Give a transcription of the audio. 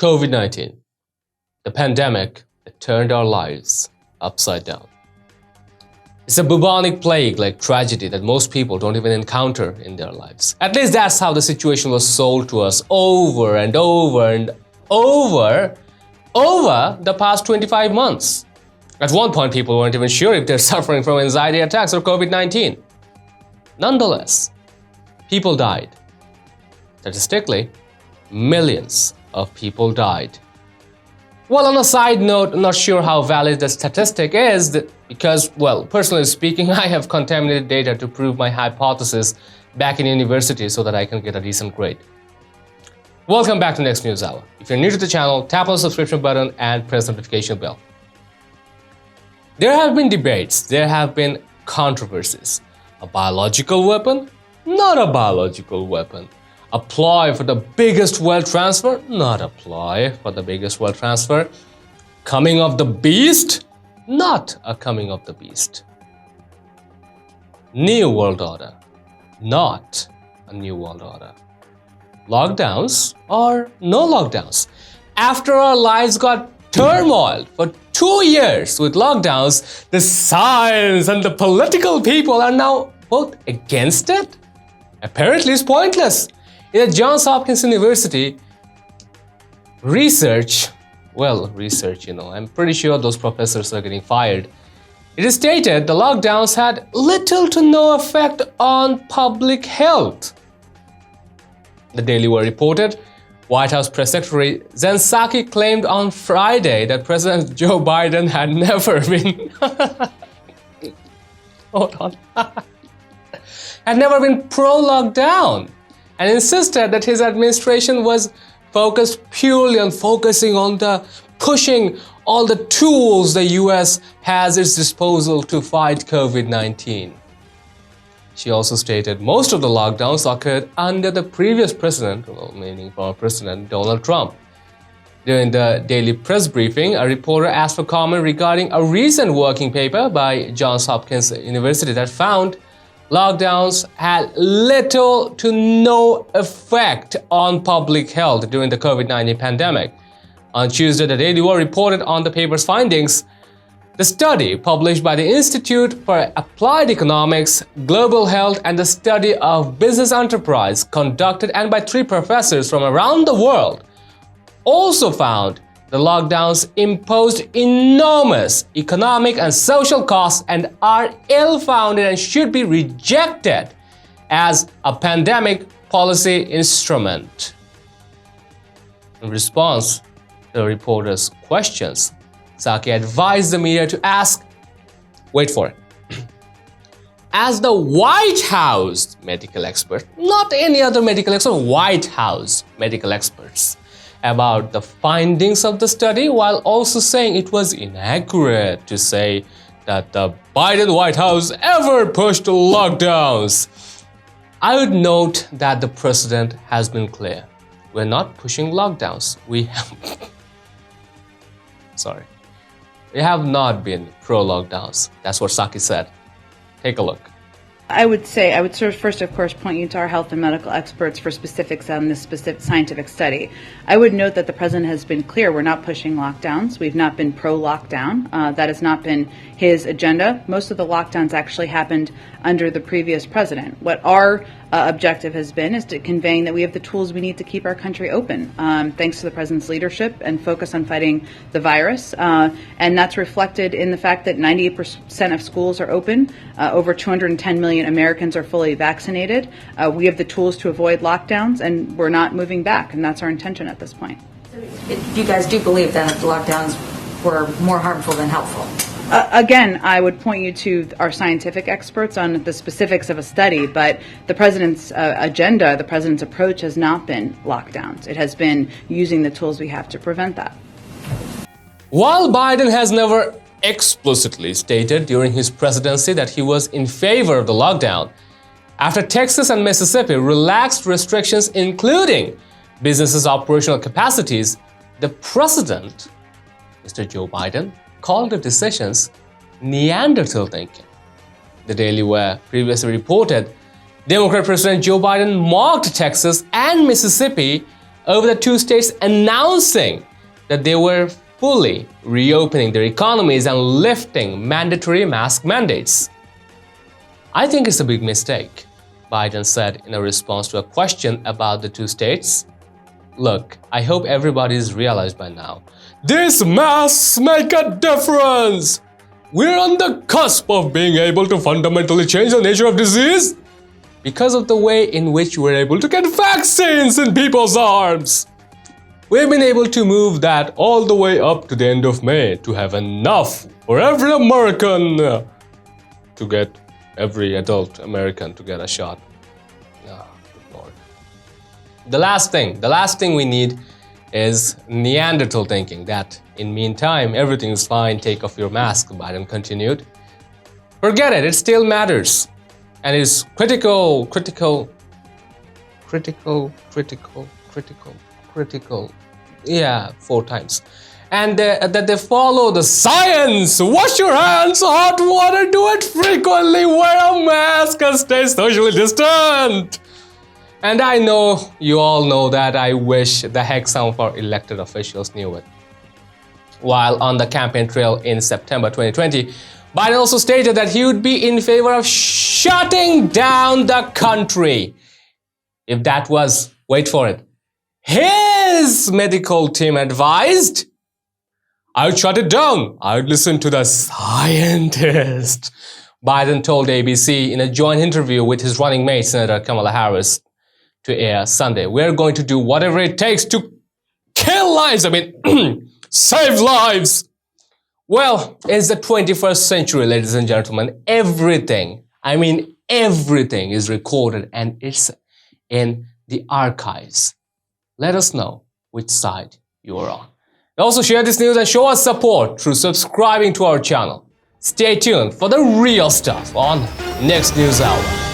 COVID-19, the pandemic that turned our lives upside down. It's a bubonic plague-like tragedy that most people don't even encounter in their lives. At least that's how the situation was sold to us over and over and over the past 25 months. At one point, people weren't even sure if they're suffering from anxiety attacks or COVID-19. Nonetheless, people died. Statistically, millions of people died. Well, on a side note, I'm not sure how valid the statistic is because, well, personally speaking, I have contaminated data to prove my hypothesis back in university so that I can get a decent grade. Welcome back to Next News Hour. If you're new to the channel, tap on the subscription button and press the notification bell. There have been debates, there have been controversies. A biological weapon? Not a biological weapon. A ploy for the biggest wealth transfer? Not a ploy for the biggest wealth transfer. Coming of the beast? Not a coming of the beast. New world order? Not a new world order. Lockdowns or no lockdowns? After our lives got turmoiled for 2 years with lockdowns, the science and the political people are now both against it? Apparently it's pointless. In the Johns Hopkins University, research, I'm pretty sure those professors are getting fired. It is stated the lockdowns had little to no effect on public health. The Daily Wire reported, White House Press Secretary Psaki claimed on Friday that President Joe Biden had never been had never been pro-lockdown and insisted that his administration was focused purely on focusing on the pushing all the tools the US has at its disposal to fight COVID-19. She also stated most of the lockdowns occurred under the previous president, meaning former President Donald Trump. During the daily press briefing, a reporter asked for comment regarding a recent working paper by Johns Hopkins University that found lockdowns had little to no effect on public health during the COVID-19 pandemic. On Tuesday, the Daily Wire reported on the paper's findings. The study, published by the Institute for Applied Economics, Global Health, and the Study of Business Enterprise, conducted and by 3 professors from around the world, also found the lockdowns imposed enormous economic and social costs and are ill-founded and should be rejected as a pandemic policy instrument. In response to the reporter's questions, Psaki advised the media to ask, wait for it, as the White House medical expert, not any other medical expert, White House medical experts, about the findings of the study, while also saying it was inaccurate to say that the Biden White House ever pushed lockdowns. I would note that the president has been clear. We're not pushing lockdowns. We have not been pro-lockdowns. That's what Psaki said. Take a look. I would first, of course, point you to our health and medical experts for specifics on this specific scientific study. I would note that the president has been clear we're not pushing lockdowns. We've not been pro-lockdown. That has not been his agenda. Most of the lockdowns actually happened under the previous president. What our objective has been is to conveying that we have the tools we need to keep our country open, thanks to the president's leadership and focus on fighting the virus. And that's reflected in the fact that 98% of schools are open. Over 210 million Americans are fully vaccinated. We have the tools to avoid lockdowns, and we're not moving back, and that's our intention at this point. You guys do believe that the lockdowns were more harmful than helpful? Again, I would point you to our scientific experts on the specifics of a study, but the president's agenda, the president's approach has not been lockdowns. It has been using the tools we have to prevent that. While Biden has never explicitly stated during his presidency that he was in favor of the lockdown, after Texas and Mississippi relaxed restrictions, including businesses' operational capacities, the president, Mr. Joe Biden, called the decisions Neanderthal thinking. The Daily Wire previously reported Democrat President Joe Biden mocked Texas and Mississippi over the two states announcing that they were fully reopening their economies and lifting mandatory mask mandates. I think it's a big mistake, Biden said in a response to a question about the two states. Look, I hope everybody's realized by now. These masks make a difference! We're on the cusp of being able to fundamentally change the nature of disease because of the way in which we're able to get vaccines in people's arms. We've been able to move that all the way up to the end of May to have enough for every American to get, every adult American to get a shot. Oh, good Lord. The last thing we need is Neanderthal thinking that in meantime everything's fine, take off your mask, Biden continued. Forget it, it still matters. And it's critical, yeah, 4 times. And that they follow the science. Wash your hands, hot water, do it frequently, wear a mask and stay socially distant. And I know you all know that. I wish the heck some of our elected officials knew it. While on the campaign trail in September 2020, Biden also stated that he would be in favor of shutting down the country if that was, wait for it, his medical team advised. I'd shut it down. I'd listen to the scientist. Biden told ABC in a joint interview with his running mate, Senator Kamala Harris, to air Sunday. We're going to do whatever it takes to kill lives. Save lives. Well, it's the 21st century, ladies and gentlemen. Everything, everything is recorded and it's in the archives. Let us know which side you are on. Also share this news and show us support through subscribing to our channel. Stay tuned for the real stuff on next News Hour.